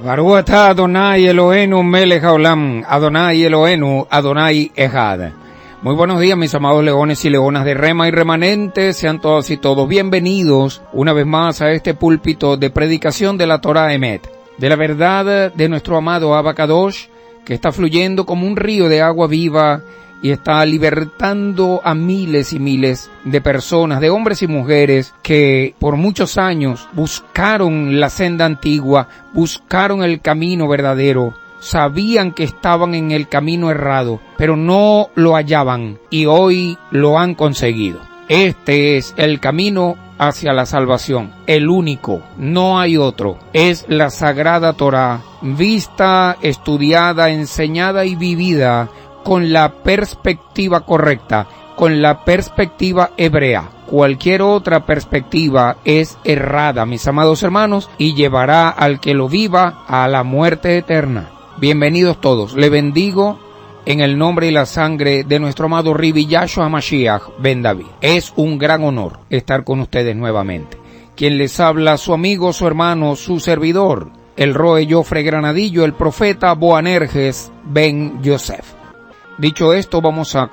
Baruch atah Adonai Eloheinu melech haolam, Adonai Eloheinu, Adonai Echad. Muy buenos días, mis amados leones y leonas de Rema y remanentes, sean todos y todos bienvenidos una vez más a este púlpito de predicación de la Torah Emet, de la verdad de nuestro amado Abba Kadosh, que está fluyendo como un río de agua viva y está libertando a miles y miles de personas, de hombres y mujeres que por muchos años buscaron la senda antigua, buscaron el camino verdadero, sabían que estaban en el camino errado, pero no lo hallaban y hoy lo han conseguido. Este es el camino hacia la salvación, el único, no hay otro. Es la Sagrada Torah, vista, estudiada, enseñada y vivida con la perspectiva correcta, con la perspectiva hebrea. Cualquier otra perspectiva es errada, mis amados hermanos, y llevará al que lo viva a la muerte eterna. Bienvenidos todos, le bendigo en el nombre y la sangre de nuestro amado Ribi Yahshua Mashiach Ben David. Es un gran honor estar con ustedes nuevamente. Quien les habla, su amigo, su hermano, su servidor, el Roe Jofre Granadillo, el profeta Boanerges Ben Yosef. Dicho esto, vamos a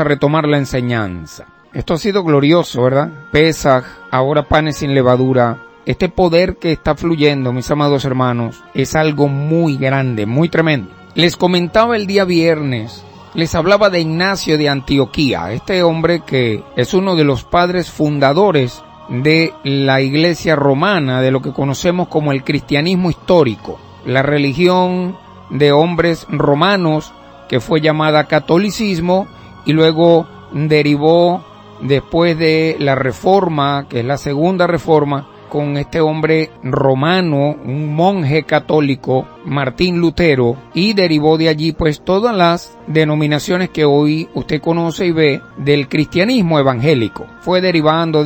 retomar la enseñanza. Esto ha sido glorioso, ¿verdad? Pesaj, ahora panes sin levadura. Este poder que está fluyendo, mis amados hermanos, es algo muy grande, muy tremendo. Les comentaba el día viernes, les hablaba de Ignacio de Antioquía, este hombre que es uno de los padres fundadores de la iglesia romana, de lo que conocemos como el cristianismo histórico, la religión de hombres romanos que fue llamada catolicismo y luego derivó después de la reforma, que es la segunda reforma, con este hombre romano, un monje católico, Martín Lutero, y derivó de allí pues todas las denominaciones que hoy usted conoce y ve del cristianismo evangélico. Fue derivando,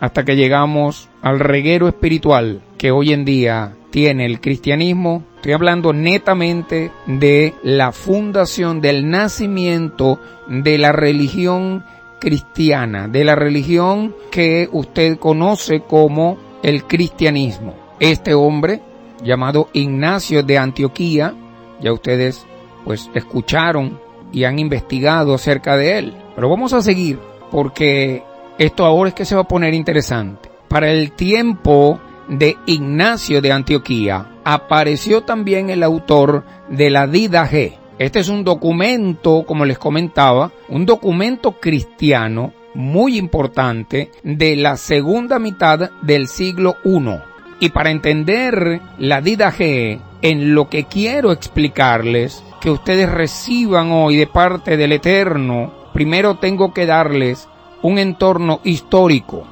hasta que llegamos al reguero espiritual que hoy en día tiene el cristianismo. Estoy hablando netamente de la fundación, del nacimiento de la religión cristiana, de la religión que usted conoce como el cristianismo. Este hombre, llamado Ignacio de Antioquía, ya ustedes pues escucharon y han investigado acerca de él. Pero vamos a seguir porque esto ahora es que se va a poner interesante. Para el tiempo de Ignacio de Antioquía apareció también el autor de la Didaje. Este es un documento, como les comentaba, un documento cristiano muy importante de la segunda mitad del siglo I. Y para entender la Didaje, en lo que quiero explicarles, que ustedes reciban hoy de parte del Eterno, primero tengo que darles un entorno histórico.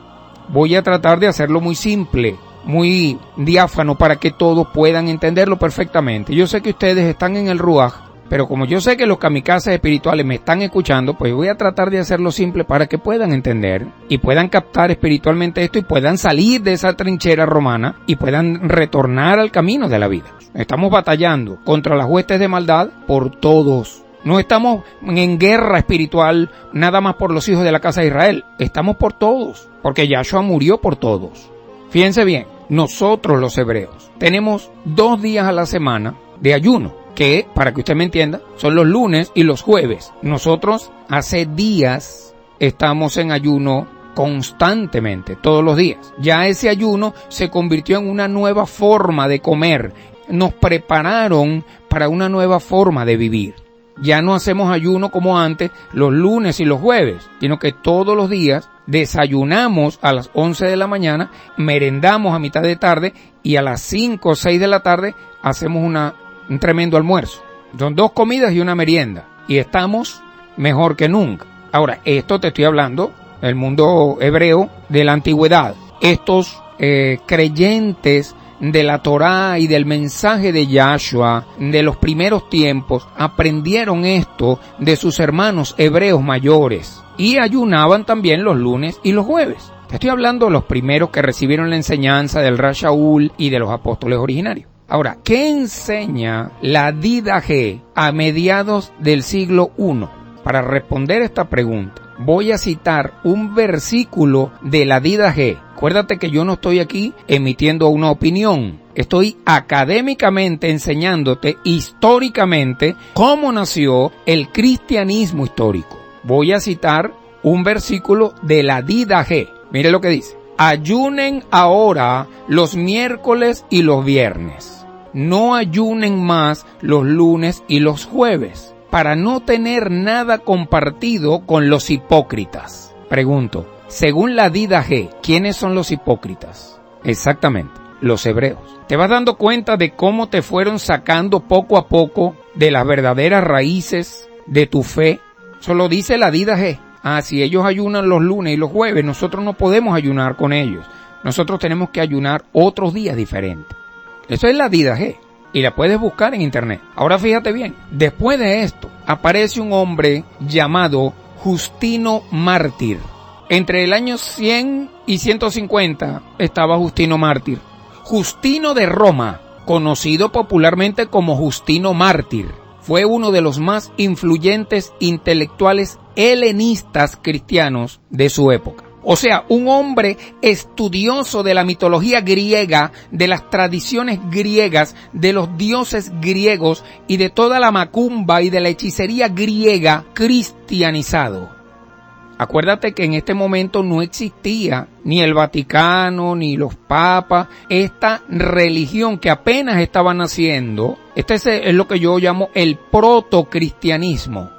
Voy a tratar de hacerlo muy simple, muy diáfano, para que todos puedan entenderlo perfectamente. Yo sé que ustedes están en el Ruach, pero como yo sé que los kamikazes espirituales me están escuchando, pues voy a tratar de hacerlo simple para que puedan entender y puedan captar espiritualmente esto y puedan salir de esa trinchera romana y puedan retornar al camino de la vida. Estamos batallando contra las huestes de maldad por todos. No estamos en guerra espiritual nada más por los hijos de la casa de Israel. Estamos por todos, porque Yahshua murió por todos. Fíjense bien, nosotros los hebreos tenemos 2 días a la semana de ayuno, que, para que usted me entienda, son los lunes y los jueves. Nosotros hace días estamos en ayuno constantemente, todos los días. Ya ese ayuno se convirtió en una nueva forma de comer. Nos prepararon para una nueva forma de vivir. Ya no hacemos ayuno como antes, los lunes y los jueves, sino que todos los días desayunamos a las 11 de la mañana, merendamos a mitad de tarde y a las 5 o 6 de la tarde hacemos un tremendo almuerzo. Son 2 comidas y una merienda y estamos mejor que nunca. Ahora, esto te estoy hablando del mundo hebreo de la antigüedad. Estos creyentes de la Torá y del mensaje de Yahshua de los primeros tiempos aprendieron esto de sus hermanos hebreos mayores y ayunaban también los lunes y los jueves. Te estoy hablando de los primeros que recibieron la enseñanza del Rashaul y de los apóstoles originarios. Ahora, ¿qué enseña la Didaje a mediados del siglo I? Para responder esta pregunta, voy a citar un versículo de la Didaje. Acuérdate que yo no estoy aquí emitiendo una opinión. Estoy académicamente enseñándote históricamente cómo nació el cristianismo histórico. Voy a citar un versículo de la Didache. Mire lo que dice. Ayunen ahora los miércoles y los viernes. No ayunen más los lunes y los jueves, para no tener nada compartido con los hipócritas. Pregunto, según la Didache, ¿quiénes son los hipócritas? Exactamente, los hebreos. ¿Te vas dando cuenta de cómo te fueron sacando poco a poco de las verdaderas raíces de tu fe? Eso lo dice la Didache. Si ellos ayunan los lunes y los jueves, nosotros no podemos ayunar con ellos. Nosotros tenemos que ayunar otros días diferentes. Eso es la Didache. Y la puedes buscar en internet. Ahora fíjate bien, después de esto, aparece un hombre llamado Justino Mártir. Entre el año 100 y 150 estaba Justino Mártir. Justino de Roma, conocido popularmente como Justino Mártir, fue uno de los más influyentes intelectuales helenistas cristianos de su época. O sea, un hombre estudioso de la mitología griega, de las tradiciones griegas, de los dioses griegos y de toda la macumba y de la hechicería griega cristianizado. Acuérdate que en este momento no existía ni el Vaticano, ni los papas, esta religión que apenas estaba naciendo. Este es lo que yo llamo el protocristianismo.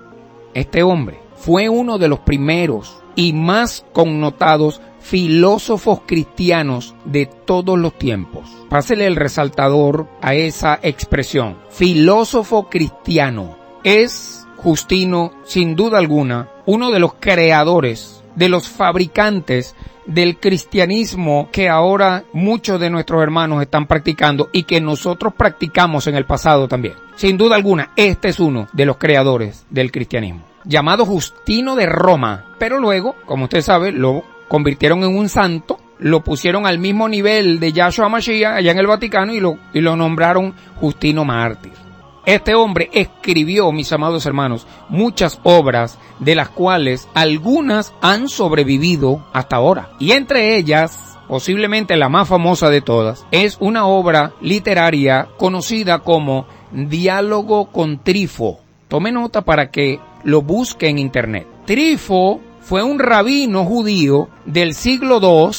Este hombre fue uno de los primeros y más connotados filósofos cristianos de todos los tiempos. Pásele el resaltador a esa expresión. Filósofo cristiano. Es Justino, sin duda alguna, uno de los creadores, de los fabricantes del cristianismo que ahora muchos de nuestros hermanos están practicando y que nosotros practicamos en el pasado también. Sin duda alguna, este es uno de los creadores del cristianismo, llamado Justino de Roma, pero luego, como usted sabe, lo convirtieron en un santo, lo pusieron al mismo nivel de Yahshua Mashiach allá en el Vaticano y lo nombraron Justino Mártir. Este hombre escribió, mis amados hermanos, muchas obras, de las cuales algunas han sobrevivido hasta ahora. Y entre ellas, posiblemente la más famosa de todas, es una obra literaria conocida como Diálogo con Trifo. Tome nota para que lo busque en internet. Trifo fue un rabino judío del siglo II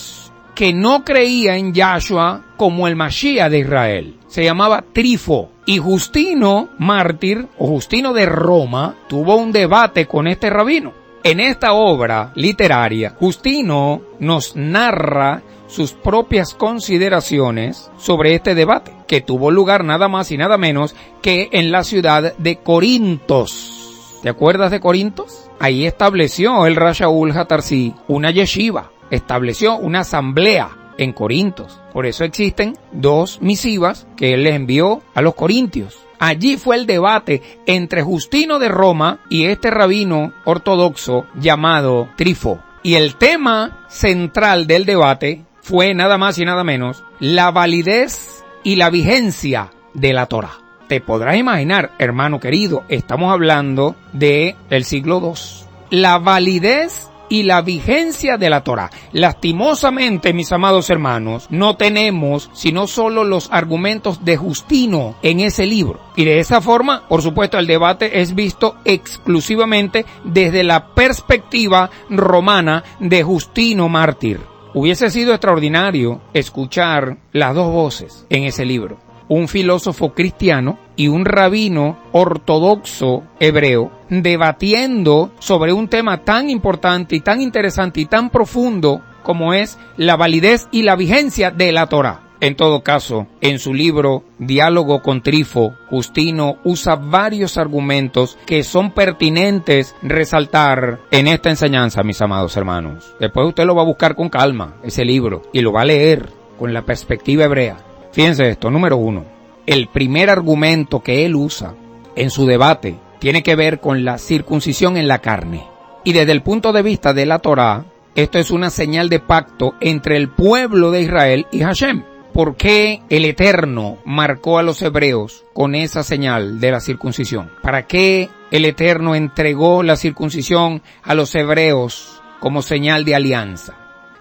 que no creía en Yahshua como el Mashiach de Israel. Se llamaba Trifo. Y Justino Mártir, o Justino de Roma, tuvo un debate con este rabino. En esta obra literaria, Justino nos narra sus propias consideraciones sobre este debate, que tuvo lugar nada más y nada menos que en la ciudad de Corintos. ¿Te acuerdas de Corintos? Ahí estableció el Rashaul Hatarsi una yeshiva, estableció una asamblea en Corintos. Por eso existen 2 misivas que él les envió a los corintios. Allí fue el debate entre Justino de Roma y este rabino ortodoxo llamado Trifo. Y el tema central del debate fue nada más y nada menos la validez y la vigencia de la Torá. Te podrás imaginar, hermano querido, estamos hablando del siglo II. La validez y la vigencia de la Torá. Lastimosamente, mis amados hermanos, no tenemos sino solo los argumentos de Justino en ese libro. Y de esa forma, por supuesto, el debate es visto exclusivamente desde la perspectiva romana de Justino Mártir. Hubiese sido extraordinario escuchar las 2 voces en ese libro. Un filósofo cristiano y un rabino ortodoxo hebreo debatiendo sobre un tema tan importante y tan interesante y tan profundo como es la validez y la vigencia de la Torá. En todo caso, en su libro Diálogo con Trifo, Justino usa varios argumentos que son pertinentes resaltar en esta enseñanza, mis amados hermanos. Después usted lo va a buscar con calma, ese libro, y lo va a leer con la perspectiva hebrea. Fíjense esto, número 1. El primer argumento que él usa en su debate tiene que ver con la circuncisión en la carne. Y desde el punto de vista de la Torá, esto es una señal de pacto entre el pueblo de Israel y Hashem. ¿Por qué el Eterno marcó a los hebreos con esa señal de la circuncisión? ¿Para qué el Eterno entregó la circuncisión a los hebreos como señal de alianza?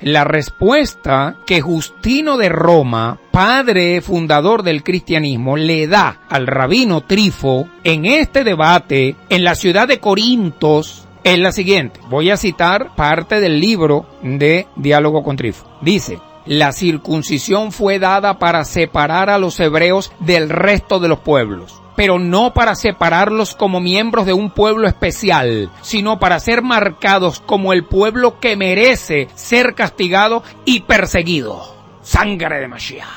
la respuesta que Justino de Roma, padre fundador del cristianismo, le da al rabino Trifo en este debate en la ciudad de Corintos es la siguiente. Voy a citar parte del libro de Diálogo con Trifo. Dice: la circuncisión fue dada para separar a los hebreos del resto de los pueblos, pero no para separarlos como miembros de un pueblo especial, sino para ser marcados como el pueblo que merece ser castigado y perseguido. Sangre de Mashiach.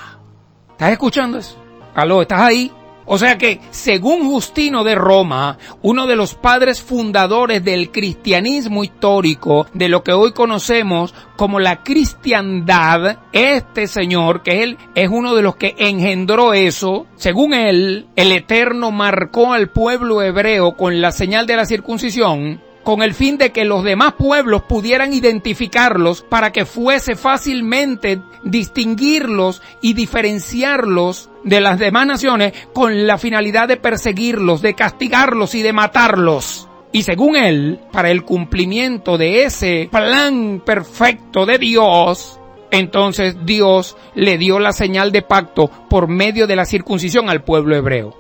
¿Estás escuchando eso? ¿Aló? ¿Estás ahí? O sea que, según Justino de Roma, uno de los padres fundadores del cristianismo histórico, de lo que hoy conocemos como la cristiandad, este señor, que él es uno de los que engendró eso, según él, el Eterno marcó al pueblo hebreo con la señal de la circuncisión, con el fin de que los demás pueblos pudieran identificarlos para que fuese fácilmente distinguirlos y diferenciarlos de las demás naciones, con la finalidad de perseguirlos, de castigarlos y de matarlos. Y según él, para el cumplimiento de ese plan perfecto de Dios, entonces Dios le dio la señal de pacto por medio de la circuncisión al pueblo hebreo.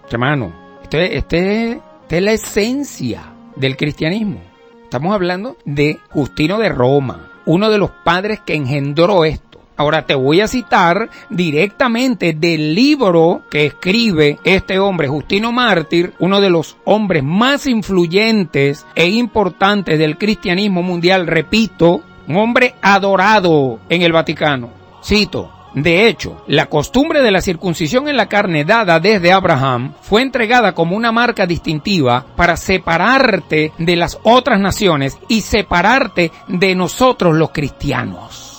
Hermano, este es la esencia del cristianismo. Estamos hablando de Justino de Roma, uno de los padres que engendró esto. Ahora te voy a citar directamente del libro que escribe este hombre, Justino Mártir, uno de los hombres más influyentes e importantes del cristianismo mundial, repito, un hombre adorado en el Vaticano. Cito: de hecho, la costumbre de la circuncisión en la carne dada desde Abraham fue entregada como una marca distintiva para separarte de las otras naciones y separarte de nosotros los cristianos.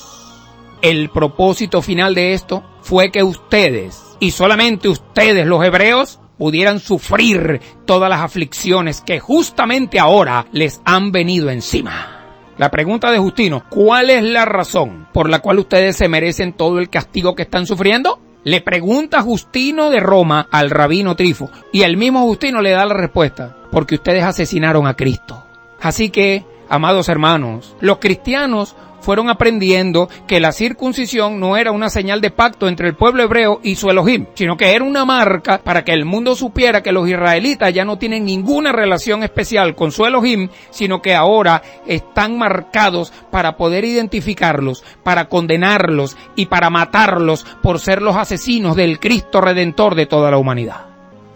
El propósito final de esto fue que ustedes, y solamente ustedes los hebreos, pudieran sufrir todas las aflicciones que justamente ahora les han venido encima. La pregunta de Justino: ¿cuál es la razón por la cual ustedes se merecen todo el castigo que están sufriendo? Le pregunta Justino de Roma al rabino Trifo, y el mismo Justino le da la respuesta: porque ustedes asesinaron a Cristo. Así que, amados hermanos, los cristianos fueron aprendiendo que la circuncisión no era una señal de pacto entre el pueblo hebreo y su Elohim, sino que era una marca para que el mundo supiera que los israelitas ya no tienen ninguna relación especial con su Elohim, sino que ahora están marcados para poder identificarlos, para condenarlos y para matarlos por ser los asesinos del Cristo Redentor de toda la humanidad.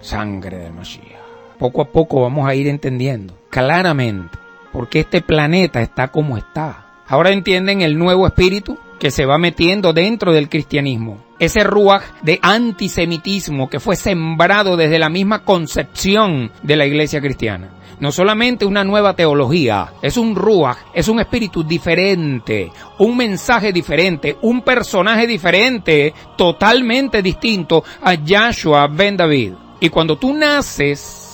Sangre de Mashiach. Poco a poco vamos a ir entendiendo claramente por qué este planeta está como está. Ahora entienden el nuevo espíritu que se va metiendo dentro del cristianismo. Ese ruaj de antisemitismo que fue sembrado desde la misma concepción de la iglesia cristiana. No solamente una nueva teología, es un ruaj, es un espíritu diferente, un mensaje diferente, un personaje diferente, totalmente distinto a Yahshua ben David. Y cuando tú naces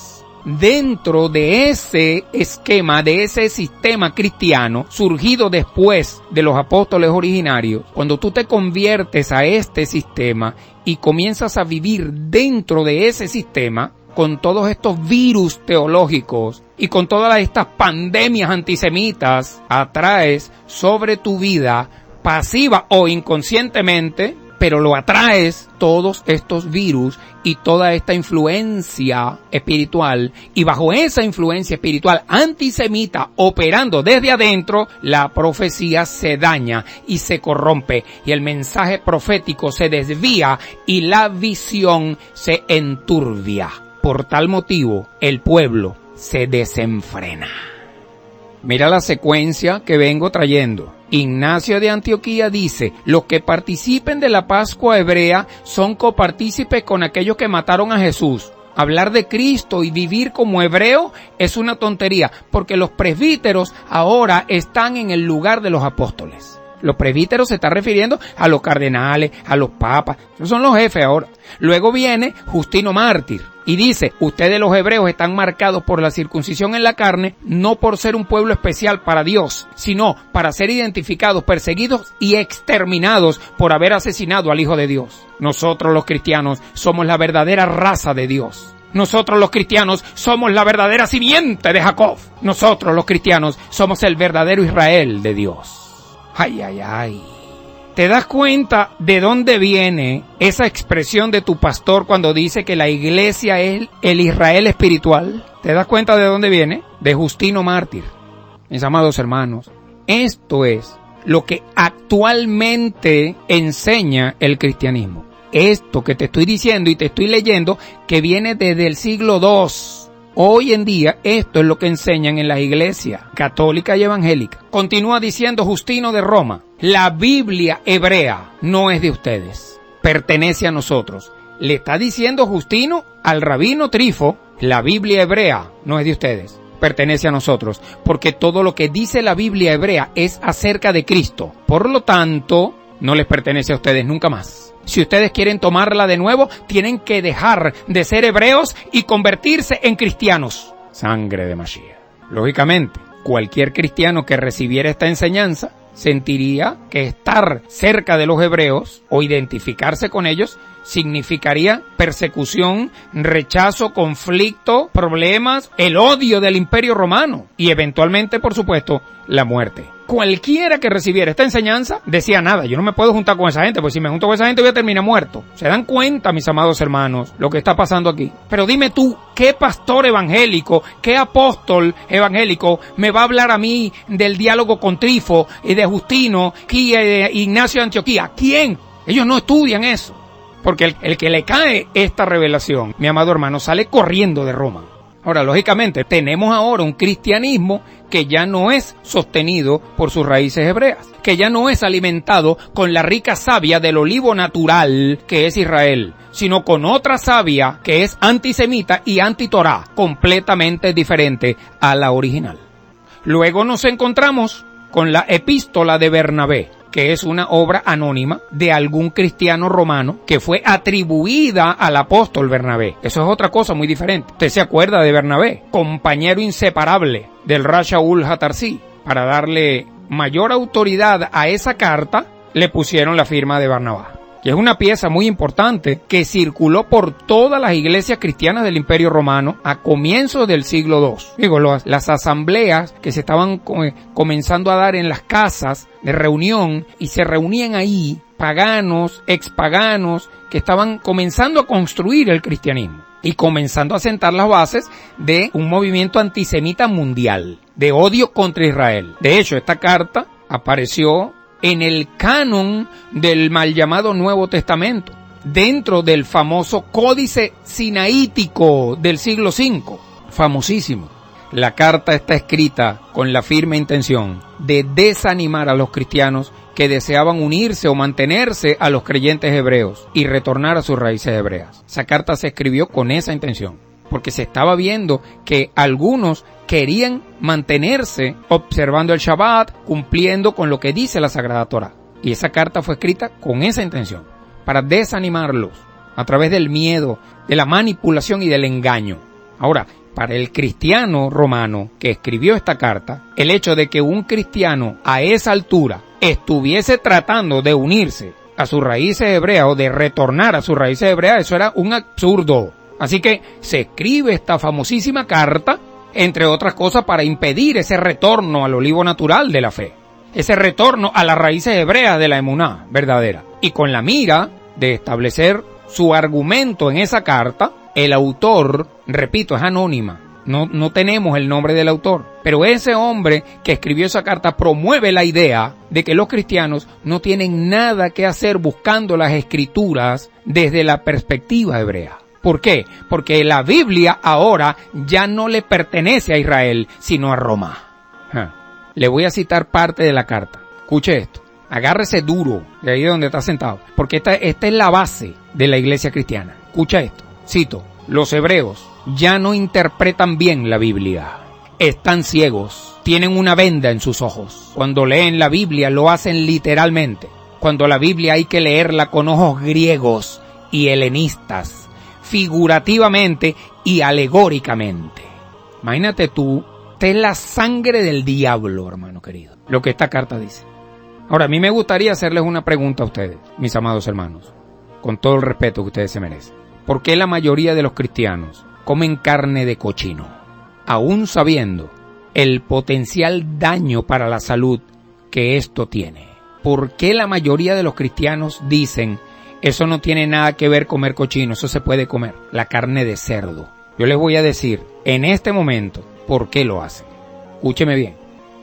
dentro de ese esquema, de ese sistema cristiano, surgido después de los apóstoles originarios, cuando tú te conviertes a este sistema y comienzas a vivir dentro de ese sistema, con todos estos virus teológicos y con todas estas pandemias antisemitas, atraes sobre tu vida, pasiva o inconscientemente, pero lo atraes, todos estos virus y toda esta influencia espiritual, y bajo esa influencia espiritual antisemita operando desde adentro, la profecía se daña y se corrompe, y el mensaje profético se desvía y la visión se enturbia. Por tal motivo, el pueblo se desenfrena. Mira la secuencia que vengo trayendo. Ignacio de Antioquía dice: los que participen de la Pascua hebrea son copartícipes con aquellos que mataron a Jesús. Hablar de Cristo y vivir como hebreo es una tontería, porque los presbíteros ahora están en el lugar de los apóstoles. Los presbíteros se está refiriendo a los cardenales, a los papas, esos son los jefes ahora. Luego viene Justino Mártir y dice: ustedes los hebreos están marcados por la circuncisión en la carne, no por ser un pueblo especial para Dios, sino para ser identificados, perseguidos y exterminados por haber asesinado al Hijo de Dios. Nosotros los cristianos somos la verdadera raza de Dios. Nosotros los cristianos somos la verdadera simiente de Jacob. Nosotros los cristianos somos el verdadero Israel de Dios. Ay, ay, ay. ¿Te das cuenta de dónde viene esa expresión de tu pastor cuando dice que la iglesia es el Israel espiritual? ¿Te das cuenta de dónde viene? De Justino Mártir. Mis amados hermanos, esto es lo que actualmente enseña el cristianismo. Esto que te estoy diciendo y te estoy leyendo, que viene desde el siglo II. Hoy en día, esto es lo que enseñan en la iglesia católica y evangélica. Continúa diciendo Justino de Roma: la Biblia hebrea no es de ustedes, pertenece a nosotros. Le está diciendo Justino al rabino Trifo: la Biblia hebrea no es de ustedes, pertenece a nosotros, porque todo lo que dice la Biblia hebrea es acerca de Cristo. Por lo tanto, no les pertenece a ustedes nunca más. Si ustedes quieren tomarla de nuevo, tienen que dejar de ser hebreos y convertirse en cristianos. Sangre de Mashiach. Lógicamente, cualquier cristiano que recibiera esta enseñanza sentiría que estar cerca de los hebreos o identificarse con ellos significaría persecución, rechazo, conflicto, problemas, el odio del Imperio Romano y eventualmente, por supuesto, la muerte. Cualquiera que recibiera esta enseñanza decía: nada, yo no me puedo juntar con esa gente, pues si me junto con esa gente voy a terminar muerto. ¿Se dan cuenta, mis amados hermanos, lo que está pasando aquí? Pero dime tú, ¿qué pastor evangélico, qué apóstol evangélico me va a hablar a mí del diálogo con Trifo y de Justino y de Ignacio de Antioquía? ¿Quién? Ellos no estudian eso. Porque el que le cae esta revelación, mi amado hermano, sale corriendo de Roma. Ahora, lógicamente, tenemos ahora un cristianismo que ya no es sostenido por sus raíces hebreas, que ya no es alimentado con la rica savia del olivo natural que es Israel, sino con otra savia que es antisemita y antitorá, completamente diferente a la original. Luego nos encontramos con la epístola de Bernabé, que es una obra anónima de algún cristiano romano que fue atribuida al apóstol Bernabé. Eso es otra cosa muy diferente. Usted se acuerda de Bernabé, compañero inseparable del Rasha Ul Hatarsi. Para darle mayor autoridad a esa carta, le pusieron la firma de Barnabás, que es una pieza muy importante que circuló por todas las iglesias cristianas del Imperio Romano a comienzos del siglo II. Digo, las asambleas que se estaban comenzando a dar en las casas de reunión, y se reunían ahí paganos, expaganos, que estaban comenzando a construir el cristianismo y comenzando a sentar las bases de un movimiento antisemita mundial, de odio contra Israel. De hecho, esta carta apareció en el canon del mal llamado Nuevo Testamento, dentro del famoso Códice Sinaítico del siglo V, famosísimo. La carta está escrita con la firme intención de desanimar a los cristianos que deseaban unirse o mantenerse a los creyentes hebreos y retornar a sus raíces hebreas. Esa carta se escribió con esa intención, porque se estaba viendo que algunos querían mantenerse observando el Shabbat, cumpliendo con lo que dice la Sagrada Torá. Y esa carta fue escrita con esa intención, para desanimarlos a través del miedo, de la manipulación y del engaño. Ahora, para el cristiano romano que escribió esta carta, el hecho de que un cristiano a esa altura estuviese tratando de unirse a sus raíces hebreas o de retornar a sus raíces hebreas, eso era un absurdo. Así que se escribe esta famosísima carta, entre otras cosas, para impedir ese retorno al olivo natural de la fe, ese retorno a las raíces hebreas de la emuná verdadera. Y con la mira de establecer su argumento en esa carta, el autor, repito, es anónima, no tenemos el nombre del autor, pero ese hombre que escribió esa carta promueve la idea de que los cristianos no tienen nada que hacer buscando las escrituras desde la perspectiva hebrea. ¿Por qué? Porque la Biblia ahora ya no le pertenece a Israel, sino a Roma. Le voy a citar parte de la carta. Escuche esto. Agárrese duro de ahí donde está sentado, porque esta es la base de la iglesia cristiana. Escucha esto. Cito: los hebreos ya no interpretan bien la Biblia. Están ciegos. Tienen una venda en sus ojos. Cuando leen la Biblia lo hacen literalmente. Cuando la Biblia hay que leerla con ojos griegos y helenistas, figurativamente y alegóricamente. Imagínate tú, es la sangre del diablo, hermano querido, lo que esta carta dice. Ahora, a mí me gustaría hacerles una pregunta a ustedes, mis amados hermanos, con todo el respeto que ustedes se merecen. ¿Por qué la mayoría de los cristianos comen carne de cochino, aún sabiendo el potencial daño para la salud que esto tiene. ¿Por qué la mayoría de los cristianos dicen, eso no tiene nada que ver comer cochino, eso se puede comer, la carne de cerdo? Yo les voy a decir, en este momento, ¿por qué lo hacen? Escúcheme bien.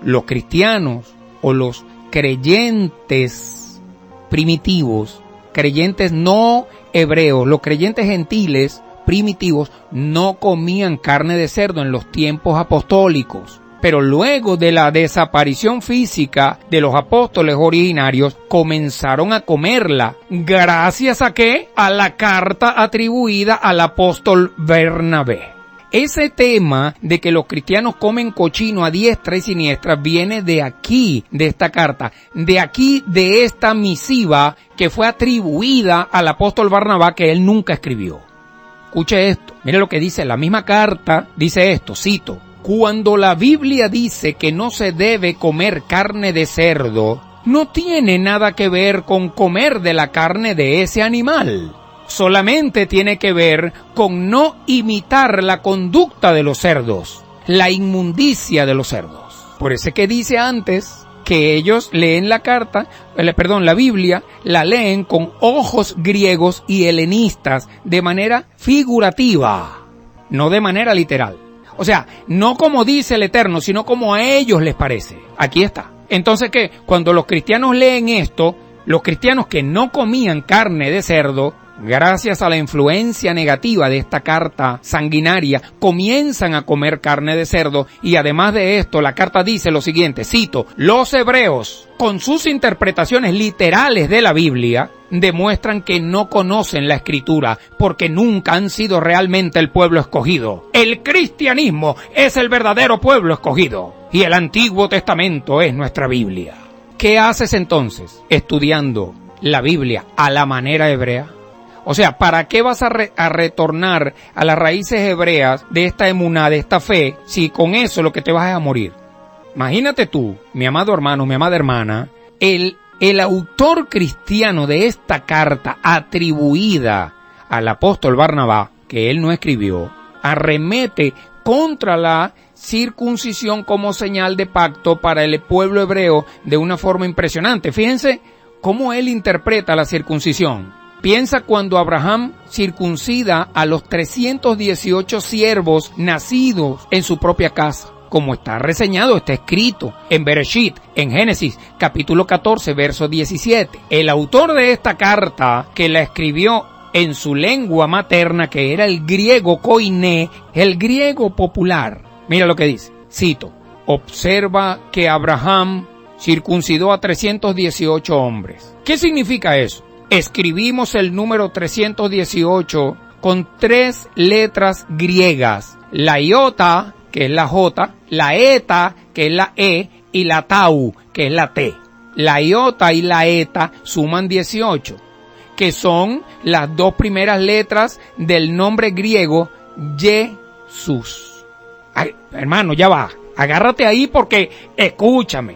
Los cristianos o los creyentes primitivos, creyentes no hebreos, los creyentes gentiles primitivos no comían carne de cerdo en los tiempos apostólicos. Pero luego de la desaparición física de los apóstoles originarios, comenzaron a comerla. ¿Gracias a qué? A la carta atribuida al apóstol Bernabé. Ese tema de que los cristianos comen cochino a diestra y siniestra viene de aquí, de esta carta, de aquí, de esta misiva que fue atribuida al apóstol Barnabé, que él nunca escribió. Escuche esto, mire lo que dice la misma carta, dice esto, cito: cuando la Biblia dice que no se debe comer carne de cerdo, no tiene nada que ver con comer de la carne de ese animal. Solamente tiene que ver con no imitar la conducta de los cerdos, la inmundicia de los cerdos. Por eso es que dice antes que ellos leen la Biblia, la leen con ojos griegos y helenistas de manera figurativa, no de manera literal. O sea, no como dice el Eterno, sino como a ellos les parece. Aquí está. Entonces, ¿qué? Cuando los cristianos leen esto, los cristianos que no comían carne de cerdo, gracias a la influencia negativa de esta carta sanguinaria, comienzan a comer carne de cerdo. Y además de esto, la carta dice lo siguiente, cito: los hebreos, con sus interpretaciones literales de la Biblia, demuestran que no conocen la Escritura porque nunca han sido realmente el pueblo escogido. El cristianismo es el verdadero pueblo escogido y el Antiguo Testamento es nuestra Biblia. ¿Qué haces entonces estudiando la Biblia a la manera hebrea? O sea, ¿para qué vas a retornar a las raíces hebreas de esta emuná, de esta fe, si con eso lo que te vas es a morir? Imagínate tú, mi amado hermano, mi amada hermana, el autor cristiano de esta carta atribuida al apóstol Barnabé, que él no escribió, arremete contra la circuncisión como señal de pacto para el pueblo hebreo de una forma impresionante. Fíjense cómo él interpreta la circuncisión. Piensa cuando Abraham circuncida a los 318 siervos nacidos en su propia casa, como está reseñado, está escrito en Bereshit, en Génesis, capítulo 14, verso 17. El autor de esta carta, que la escribió en su lengua materna, que era el griego koiné, el griego popular, mira lo que dice, cito: observa que Abraham circuncidó a 318 hombres. ¿Qué significa eso? Escribimos el número 318 con 3 letras griegas. La iota, que es la J, la eta, que es la E, y la tau, que es la T. La iota y la eta suman 18, que son las 2 primeras letras del nombre griego Jesús. Ay, hermano, ya va. Agárrate ahí porque escúchame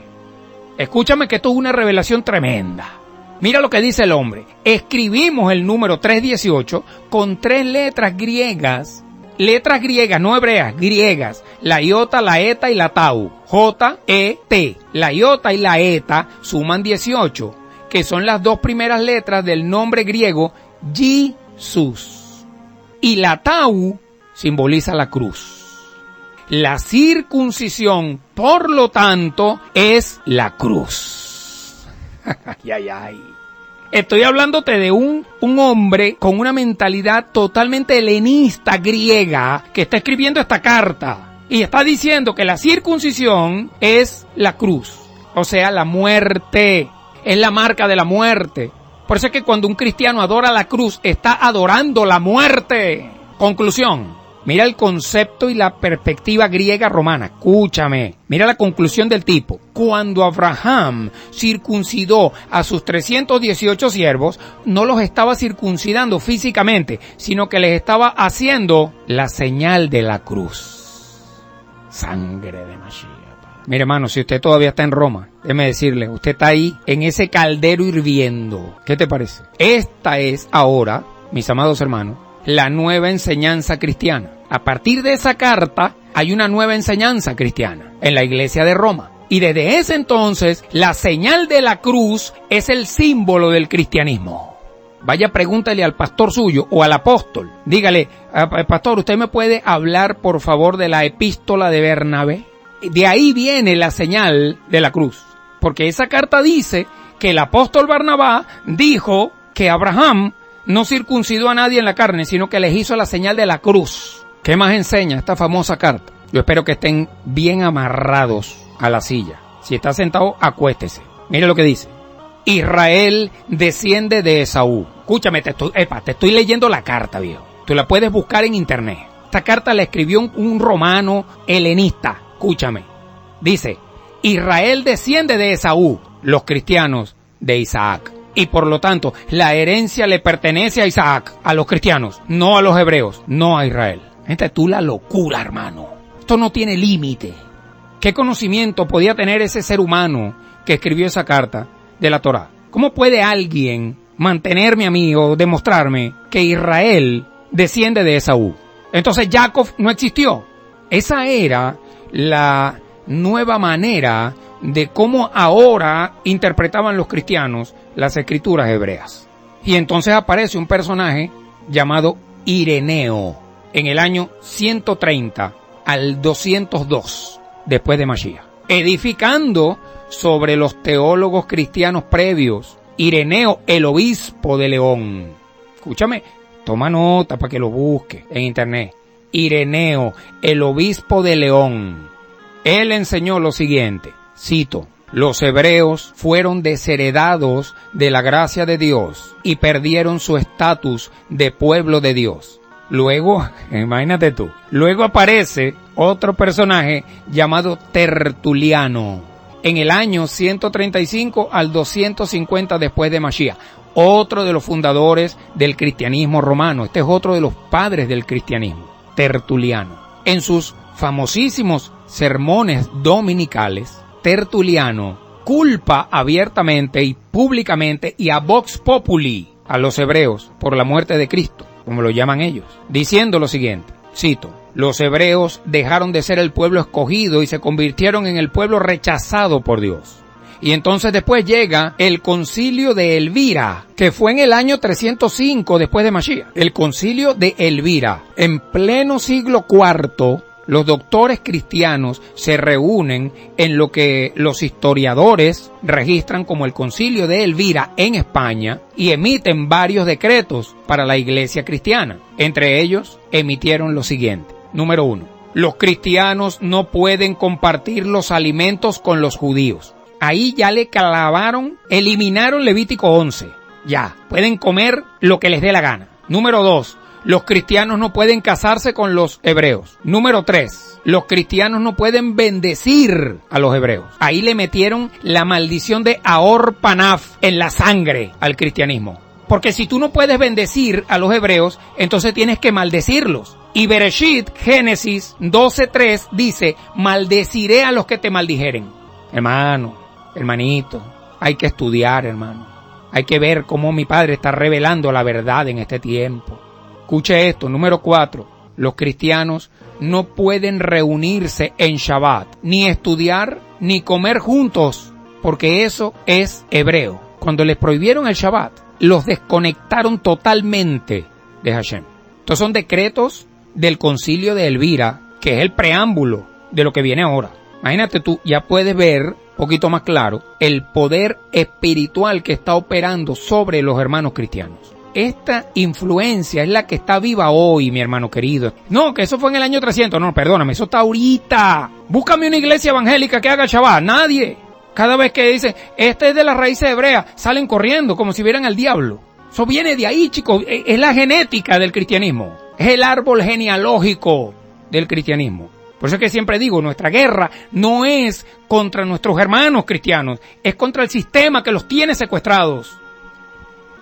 que esto es una revelación tremenda. Mira lo que dice el hombre. Escribimos el número 318 con 3 letras griegas, no hebreas, griegas. La iota, la eta y la tau. J-E-T. La iota y la eta suman 18, que son las 2 primeras letras del nombre griego Jesús. Y la tau simboliza la cruz. La circuncisión, por lo tanto, es la cruz. Ay. Estoy hablándote de un hombre con una mentalidad totalmente helenista griega que está escribiendo esta carta y está diciendo que la circuncisión es la cruz, o sea, la muerte, es la marca de la muerte. Por eso es que cuando un cristiano adora la cruz, está adorando la muerte. Conclusión. Mira el concepto y la perspectiva griega romana. Escúchame. Mira la conclusión del tipo. Cuando Abraham circuncidó a sus 318 siervos, no los estaba circuncidando físicamente, sino que les estaba haciendo la señal de la cruz. Sangre de Mashiach. Mire, hermano, si usted todavía está en Roma, déjeme decirle, usted está ahí en ese caldero hirviendo. ¿Qué te parece? Esta es ahora, mis amados hermanos, la nueva enseñanza cristiana. A partir de esa carta hay una nueva enseñanza cristiana en la iglesia de Roma. Y desde ese entonces, la señal de la cruz es el símbolo del cristianismo. Vaya, pregúntale al pastor suyo o al apóstol. Dígale, pastor, ¿usted me puede hablar, por favor, de la epístola de Bernabé? De ahí viene la señal de la cruz. Porque esa carta dice que el apóstol Barnabá dijo que Abraham no circuncidó a nadie en la carne, sino que les hizo la señal de la cruz. ¿Qué más enseña esta famosa carta? Yo espero que estén bien amarrados a la silla. Si está sentado, acuéstese. Mire lo que dice. Israel desciende de Esaú. Escúchame, te estoy leyendo la carta, viejo. Tú la puedes buscar en internet. Esta carta la escribió un romano helenista. Escúchame. Dice, Israel desciende de Esaú, los cristianos de Isaac. Y por lo tanto, la herencia le pertenece a Isaac, a los cristianos, no a los hebreos, no a Israel. Esta es tú la locura, hermano. Esto no tiene límite. ¿Qué conocimiento podía tener ese ser humano que escribió esa carta de la Torá? ¿Cómo puede alguien mantenerme a mí o demostrarme que Israel desciende de Esaú? Entonces Jacob no existió. Esa era la nueva manera de cómo ahora interpretaban los cristianos las escrituras hebreas. Y entonces aparece un personaje llamado Ireneo en el año 130 al 202 después de Mashiach, edificando sobre los teólogos cristianos previos. Ireneo, el obispo de León. Escúchame, toma nota para que lo busque en internet. Ireneo, el obispo de León. Él enseñó lo siguiente, cito, los hebreos fueron desheredados de la gracia de Dios y perdieron su estatus de pueblo de Dios. Luego, imagínate tú, luego aparece otro personaje llamado Tertuliano en el año 135 al 250 después de Mashiach, otro de los fundadores del cristianismo romano. Este es otro de los padres del cristianismo, Tertuliano. En sus famosísimos sermones dominicales, Tertuliano culpa abiertamente y públicamente y a vox populi a los hebreos por la muerte de Cristo, como lo llaman ellos, diciendo lo siguiente, cito, los hebreos dejaron de ser el pueblo escogido y se convirtieron en el pueblo rechazado por Dios. Y entonces después llega el concilio de Elvira, que fue en el año 305 después de Mashiach. El concilio de Elvira, en pleno siglo IV, los doctores cristianos se reúnen en lo que los historiadores registran como el concilio de Elvira en España y emiten varios decretos para la iglesia cristiana. Entre ellos, emitieron lo siguiente. Número 1. Los cristianos no pueden compartir los alimentos con los judíos. Ahí ya le clavaron, eliminaron Levítico 11. Ya, pueden comer lo que les dé la gana. Número 2. Los cristianos no pueden casarse con los hebreos. Número 3. Los cristianos no pueden bendecir a los hebreos. Ahí le metieron la maldición de Ahor Panaf en la sangre al cristianismo. Porque si tú no puedes bendecir a los hebreos, entonces tienes que maldecirlos. Y Bereshit, Génesis 12:3 dice, maldeciré a los que te maldijeren. Hermano, hermanito, hay que estudiar, hermano. Hay que ver cómo mi Padre está revelando la verdad en este tiempo. Escuche esto, número 4. Los cristianos no pueden reunirse en Shabbat, ni estudiar, ni comer juntos, porque eso es hebreo. Cuando les prohibieron el Shabbat, los desconectaron totalmente de Hashem. Estos son decretos del concilio de Elvira, que es el preámbulo de lo que viene ahora. Imagínate tú, ya puedes ver un poquito más claro el poder espiritual que está operando sobre los hermanos cristianos. Esta influencia es la que está viva hoy, mi hermano querido. No, que eso fue en el año 300. No, perdóname, eso está ahorita. Búscame una iglesia evangélica que haga Shabbat. Nadie. Cada vez que dicen, este es de las raíces hebreas, salen corriendo como si vieran al diablo. Eso viene de ahí, chicos. Es la genética del cristianismo. Es el árbol genealógico del cristianismo. Por eso es que siempre digo, nuestra guerra no es contra nuestros hermanos cristianos, es contra el sistema que los tiene secuestrados.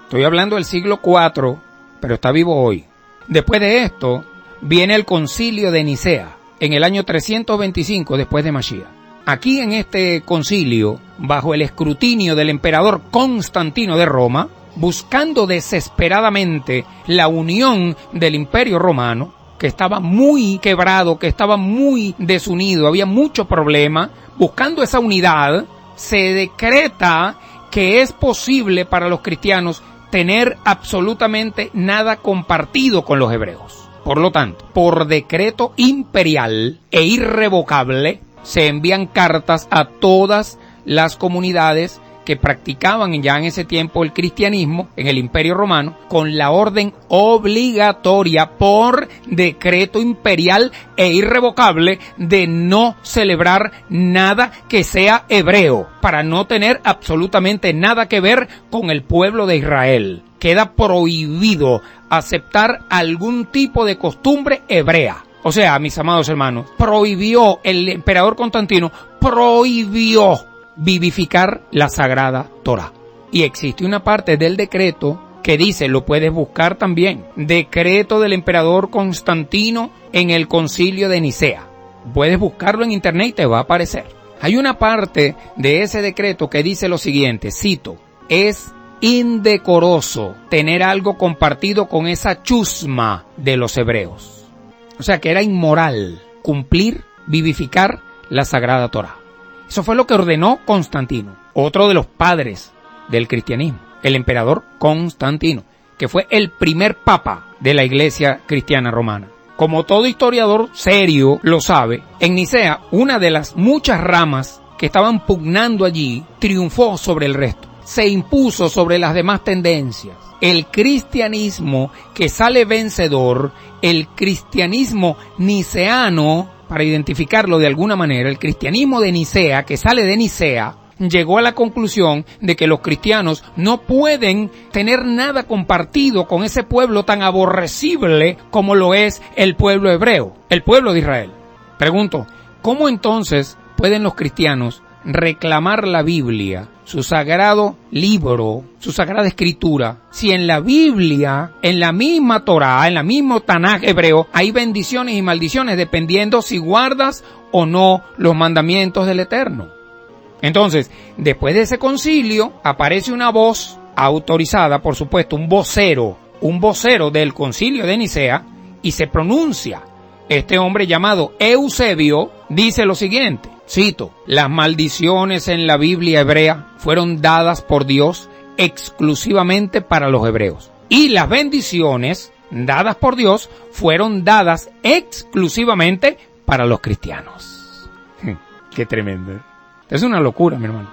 Estoy hablando del siglo IV, pero está vivo hoy. Después de esto, viene el concilio de Nicea, en el año 325 después de Mashiach. Aquí en este concilio, bajo el escrutinio del emperador Constantino de Roma, buscando desesperadamente la unión del Imperio Romano, que estaba muy quebrado, que estaba muy desunido, había mucho problema. Buscando esa unidad, se decreta que es posible para los cristianos tener absolutamente nada compartido con los hebreos. Por lo tanto, por decreto imperial e irrevocable, se envían cartas a todas las comunidades que practicaban ya en ese tiempo el cristianismo en el Imperio Romano, con la orden obligatoria por decreto imperial e irrevocable de no celebrar nada que sea hebreo, para no tener absolutamente nada que ver con el pueblo de Israel. Queda prohibido aceptar algún tipo de costumbre hebrea. O sea, mis amados hermanos, prohibió, el emperador Constantino prohibió vivificar la Sagrada Torá. Y existe una parte del decreto que dice, lo puedes buscar también, decreto del emperador Constantino en el Concilio de Nicea. Puedes buscarlo en internet y te va a aparecer. Hay una parte de ese decreto que dice lo siguiente, cito, es indecoroso tener algo compartido con esa chusma de los hebreos. O sea que era inmoral cumplir, vivificar la Sagrada Torá. Eso fue lo que ordenó Constantino, otro de los padres del cristianismo, el emperador Constantino, que fue el primer papa de la iglesia cristiana romana. Como todo historiador serio lo sabe, en Nicea, una de las muchas ramas que estaban pugnando allí, triunfó sobre el resto, se impuso sobre las demás tendencias. El cristianismo que sale vencedor, el cristianismo niceano, para identificarlo de alguna manera, el cristianismo de Nicea, que sale de Nicea, llegó a la conclusión de que los cristianos no pueden tener nada compartido con ese pueblo tan aborrecible como lo es el pueblo hebreo, el pueblo de Israel. Pregunto, ¿cómo entonces pueden los cristianos reclamar la Biblia, su sagrado libro, su sagrada escritura, si en la Biblia, en la misma Torá, en la mismo Tanaj hebreo, hay bendiciones y maldiciones dependiendo si guardas o no los mandamientos del Eterno? Entonces, después de ese concilio, aparece una voz autorizada, por supuesto, un vocero del concilio de Nicea, y se pronuncia. Este hombre llamado Eusebio dice lo siguiente, cito, las maldiciones en la Biblia hebrea fueron dadas por Dios exclusivamente para los hebreos. Y las bendiciones dadas por Dios fueron dadas exclusivamente para los cristianos. Qué tremendo. Es una locura, mi hermano.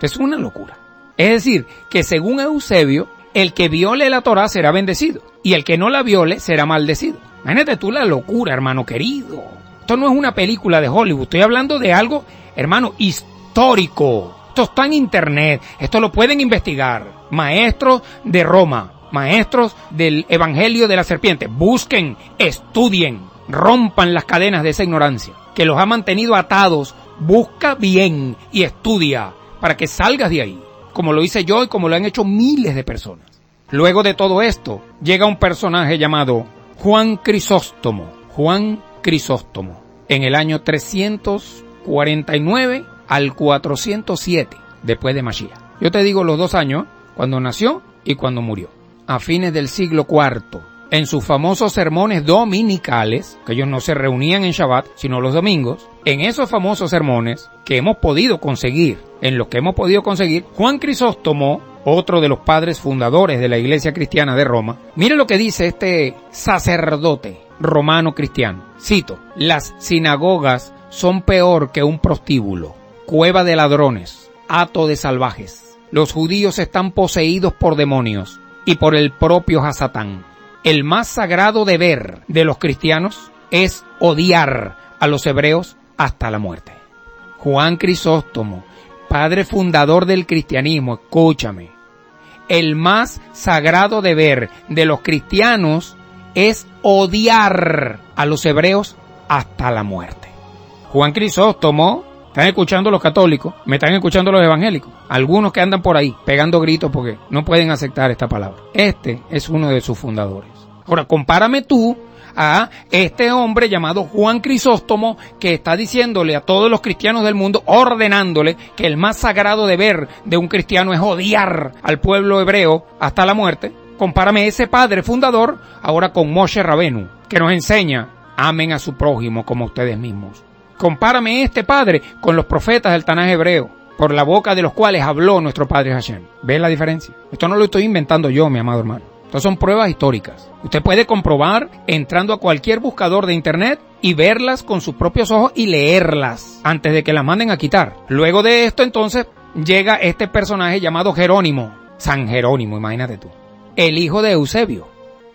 Es una locura. Es decir, que según Eusebio, el que viole la Torá será bendecido y el que no la viole será maldecido. Imagínate tú la locura, hermano querido. Esto no es una película de Hollywood. Estoy hablando de algo, hermano, histórico. Esto está en internet. Esto lo pueden investigar. Maestros de Roma, maestros del Evangelio de la Serpiente. Busquen, estudien, rompan las cadenas de esa ignorancia que los ha mantenido atados. Busca bien y estudia para que salgas de ahí, como lo hice yo y como lo han hecho miles de personas. Luego de todo esto, llega un personaje llamado Juan Crisóstomo. Juan Crisóstomo, en el año 349 al 407 después de Mashiach. Yo te digo los 2 años, cuando nació y cuando murió. A fines del siglo IV, en sus famosos sermones dominicales, que ellos no se reunían en Shabbat, sino los domingos, en esos famosos sermones que hemos podido conseguir, Juan Crisóstomo, otro de los padres fundadores de la Iglesia Cristiana de Roma, mire lo que dice este sacerdote romano cristiano. Cito, las sinagogas son peor que un prostíbulo, cueva de ladrones, hato de salvajes. Los judíos están poseídos por demonios y por el propio Hasatán. El más sagrado deber de los cristianos es odiar a los hebreos hasta la muerte. Juan Crisóstomo, padre fundador del cristianismo, escúchame. El más sagrado deber de los cristianos es odiar a los hebreos hasta la muerte. Juan Crisóstomo, están escuchando los católicos, me están escuchando los evangélicos, algunos que andan por ahí pegando gritos porque no pueden aceptar esta palabra. Este es uno de sus fundadores. Ahora, compárame tú a este hombre llamado Juan Crisóstomo que está diciéndole a todos los cristianos del mundo, ordenándole que el más sagrado deber de un cristiano es odiar al pueblo hebreo hasta la muerte, Compárame ese padre fundador ahora con Moshe Rabenu, que nos enseña, amen a su prójimo como ustedes mismos. Compárame este padre con los profetas del Tanaj hebreo, por la boca de los cuales habló nuestro padre Hashem. ¿Ves la diferencia? Esto no lo estoy inventando yo, mi amado hermano. Estas son pruebas históricas. Usted puede comprobar entrando a cualquier buscador de internet y verlas con sus propios ojos y leerlas antes de que las manden a quitar. Luego de esto, entonces, llega este personaje llamado Jerónimo. San Jerónimo, imagínate tú. El hijo de Eusebio.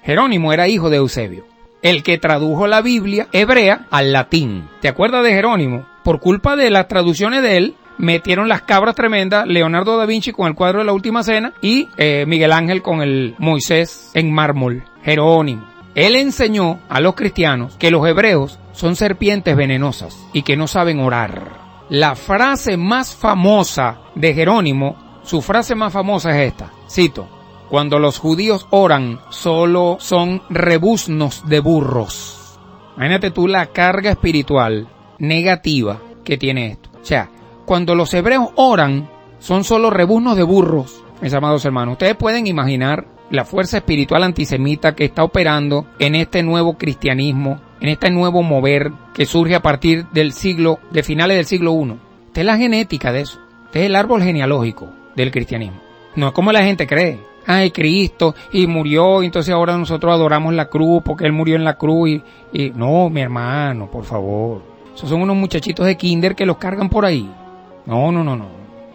Jerónimo era hijo de Eusebio, el que tradujo la Biblia hebrea al latín. ¿Te acuerdas de Jerónimo? Por culpa de las traducciones de él, metieron las cabras tremendas, Leonardo da Vinci con el cuadro de la Última Cena y Miguel Ángel con el Moisés en mármol. Jerónimo. Él enseñó a los cristianos que los hebreos son serpientes venenosas y que no saben orar. La frase más famosa de Jerónimo, su frase más famosa es esta, cito: cuando los judíos oran, solo son rebuznos de burros. Imagínate tú la carga espiritual negativa que tiene esto. O sea, cuando los hebreos oran, son solo rebuznos de burros, mis amados hermanos. Ustedes pueden imaginar la fuerza espiritual antisemita que está operando en este nuevo cristianismo, en este nuevo mover que surge a partir del de finales del siglo I. Esta es la genética de eso. Este es el árbol genealógico del cristianismo. No es como la gente cree. Ay, Cristo, y murió, y entonces ahora nosotros adoramos la cruz porque Él murió en la cruz y... No, mi hermano, por favor. Esos son unos muchachitos de kinder que los cargan por ahí. No.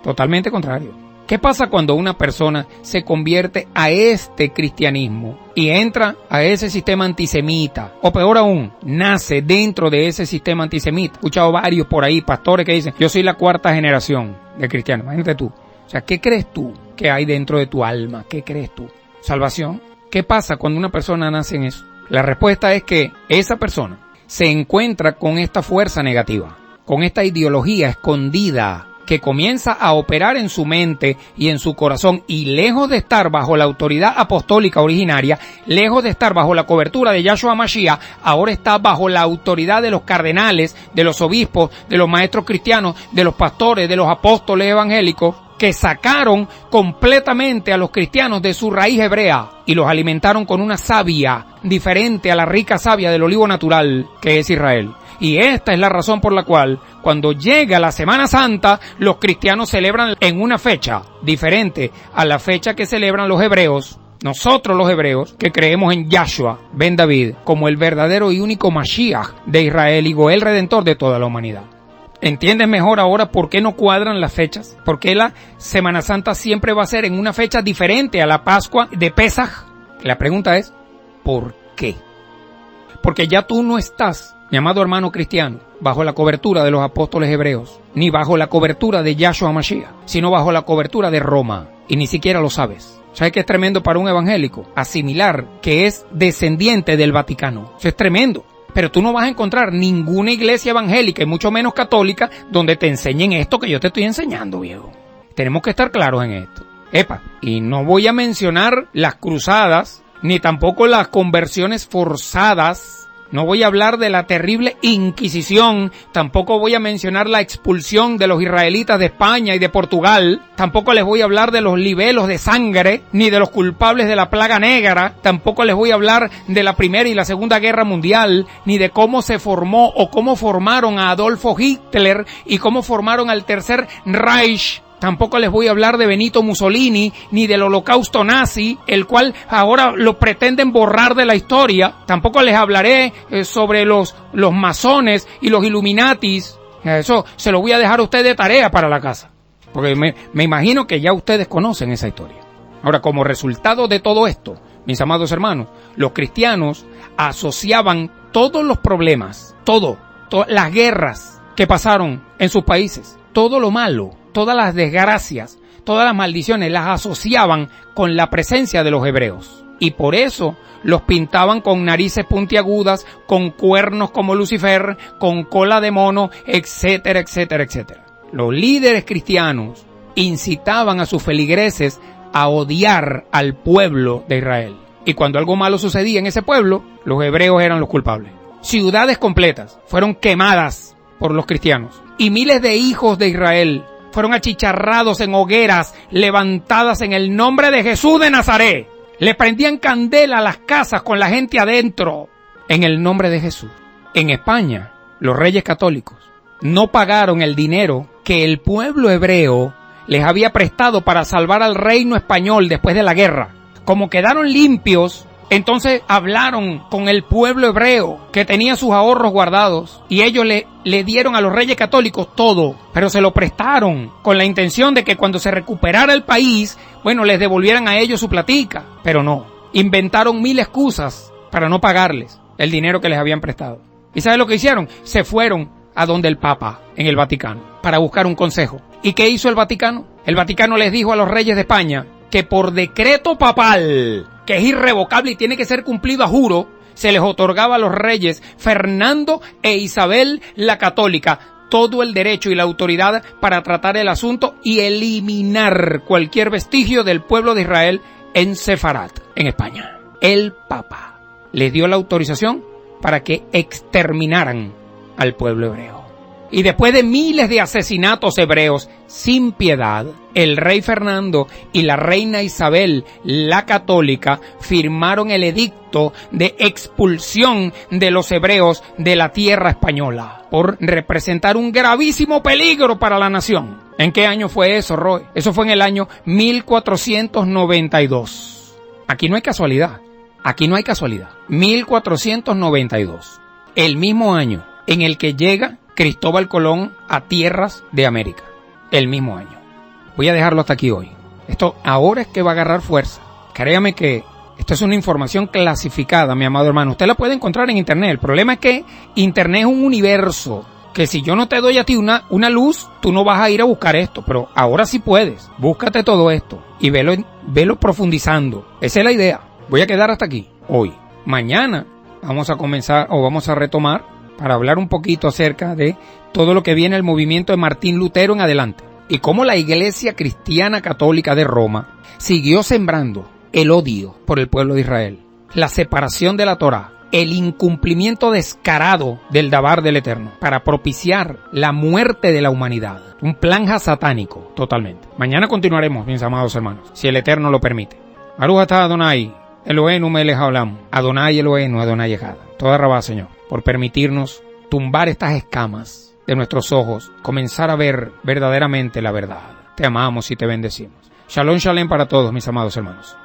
Totalmente contrario. ¿Qué pasa cuando una persona se convierte a este cristianismo y entra a ese sistema antisemita? O peor aún, nace dentro de ese sistema antisemita. He escuchado varios por ahí, pastores que dicen, yo soy la 4ª generación de cristianos. Imagínate tú. O sea, ¿qué crees tú que hay dentro de tu alma? ¿Qué crees tú? ¿Salvación? ¿Qué pasa cuando una persona nace en eso? La respuesta es que esa persona se encuentra con esta fuerza negativa, con esta ideología escondida que comienza a operar en su mente y en su corazón, y lejos de estar bajo la autoridad apostólica originaria, lejos de estar bajo la cobertura de Yahshua Mashiach, ahora está bajo la autoridad de los cardenales, de los obispos, de los maestros cristianos, de los pastores, de los apóstoles evangélicos, que sacaron completamente a los cristianos de su raíz hebrea y los alimentaron con una savia diferente a la rica savia del olivo natural que es Israel. Y esta es la razón por la cual, cuando llega la Semana Santa, los cristianos celebran en una fecha diferente a la fecha que celebran los hebreos. Nosotros los hebreos, que creemos en Yahshua ben David, como el verdadero y único Mashiach de Israel y Goel Redentor de toda la humanidad. ¿Entiendes mejor ahora por qué no cuadran las fechas? ¿Por qué la Semana Santa siempre va a ser en una fecha diferente a la Pascua de Pesaj? La pregunta es, ¿por qué? Porque ya tú no estás, mi amado hermano cristiano, bajo la cobertura de los apóstoles hebreos, ni bajo la cobertura de Yahshua Mashiach, sino bajo la cobertura de Roma, y ni siquiera lo sabes. ¿Sabes qué es tremendo para un evangélico? Asimilar que es descendiente del Vaticano. Eso es tremendo. Pero tú no vas a encontrar ninguna iglesia evangélica, y mucho menos católica, donde te enseñen esto que yo te estoy enseñando, viejo. Tenemos que estar claros en esto. Y no voy a mencionar las cruzadas, ni tampoco las conversiones forzadas. No voy a hablar de la terrible Inquisición, tampoco voy a mencionar la expulsión de los israelitas de España y de Portugal, tampoco les voy a hablar de los libelos de sangre, ni de los culpables de la plaga negra, tampoco les voy a hablar de la Primera y la Segunda Guerra Mundial, ni de cómo se formó o cómo formaron a Adolfo Hitler y cómo formaron al Tercer Reich. Tampoco les voy a hablar de Benito Mussolini, ni del holocausto nazi, el cual ahora lo pretenden borrar de la historia. Tampoco les hablaré sobre los masones y los Illuminatis. Eso se lo voy a dejar a ustedes de tarea para la casa, porque me imagino que ya ustedes conocen esa historia. Ahora, como resultado de todo esto, mis amados hermanos, los cristianos asociaban todos los problemas, todas las guerras que pasaron en sus países, todo lo malo, todas las desgracias, todas las maldiciones, las asociaban con la presencia de los hebreos. Y por eso los pintaban con narices puntiagudas, con cuernos como Lucifer, con cola de mono, etcétera, etcétera, etcétera. Los líderes cristianos incitaban a sus feligreses a odiar al pueblo de Israel. Y cuando algo malo sucedía en ese pueblo, los hebreos eran los culpables. Ciudades completas fueron quemadas por los cristianos. Y miles de hijos de Israel fueron achicharrados en hogueras levantadas en el nombre de Jesús de Nazaret. Le prendían candela a las casas con la gente adentro. En el nombre de Jesús. En España, los reyes católicos no pagaron el dinero que el pueblo hebreo les había prestado para salvar al reino español después de la guerra. Como quedaron limpios, entonces hablaron con el pueblo hebreo que tenía sus ahorros guardados y ellos le dieron a los reyes católicos todo, pero se lo prestaron con la intención de que cuando se recuperara el país, bueno, les devolvieran a ellos su platica, pero no. Inventaron 1000 excusas para no pagarles el dinero que les habían prestado. ¿Y sabes lo que hicieron? Se fueron a donde el Papa en el Vaticano para buscar un consejo. ¿Y qué hizo el Vaticano? El Vaticano les dijo a los reyes de España que por decreto papal, que es irrevocable y tiene que ser cumplido a juro, se les otorgaba a los reyes Fernando e Isabel la Católica todo el derecho y la autoridad para tratar el asunto y eliminar cualquier vestigio del pueblo de Israel en Sefarat, en España. El Papa les dio la autorización para que exterminaran al pueblo hebreo. Y después de miles de asesinatos hebreos sin piedad, el rey Fernando y la reina Isabel la Católica firmaron el edicto de expulsión de los hebreos de la tierra española por representar un gravísimo peligro para la nación. ¿En qué año fue eso, Roy? Eso fue en el año 1492. Aquí no hay casualidad. Aquí no hay casualidad. 1492. El mismo año en el que llega Cristóbal Colón a tierras de América. El mismo año. Voy a dejarlo hasta aquí hoy. Esto ahora es que va a agarrar fuerza. Créame que esto es una información clasificada, mi amado hermano. Usted la puede encontrar en internet. El problema es que internet es un universo que si yo no te doy a ti una luz, tú no vas a ir a buscar esto. Pero ahora sí puedes. Búscate todo esto y velo profundizando. Esa es la idea. Voy a quedar hasta aquí hoy. Mañana vamos a comenzar o vamos a retomar para hablar un poquito acerca de todo lo que viene el movimiento de Martín Lutero en adelante y cómo la Iglesia Cristiana Católica de Roma siguió sembrando el odio por el pueblo de Israel, la separación de la Torá, el incumplimiento descarado del Dabar del Eterno para propiciar la muerte de la humanidad. Un plan satánico totalmente. Mañana continuaremos, mis amados hermanos, si el Eterno lo permite. Baruch atah Adonai, Eloheinu melech haolam, Adonai Eloheinu, Adonai echad. Toda rabá, Señor, por permitirnos tumbar estas escamas de nuestros ojos, comenzar a ver verdaderamente la verdad. Te amamos y te bendecimos. Shalom, shalom para todos, mis amados hermanos.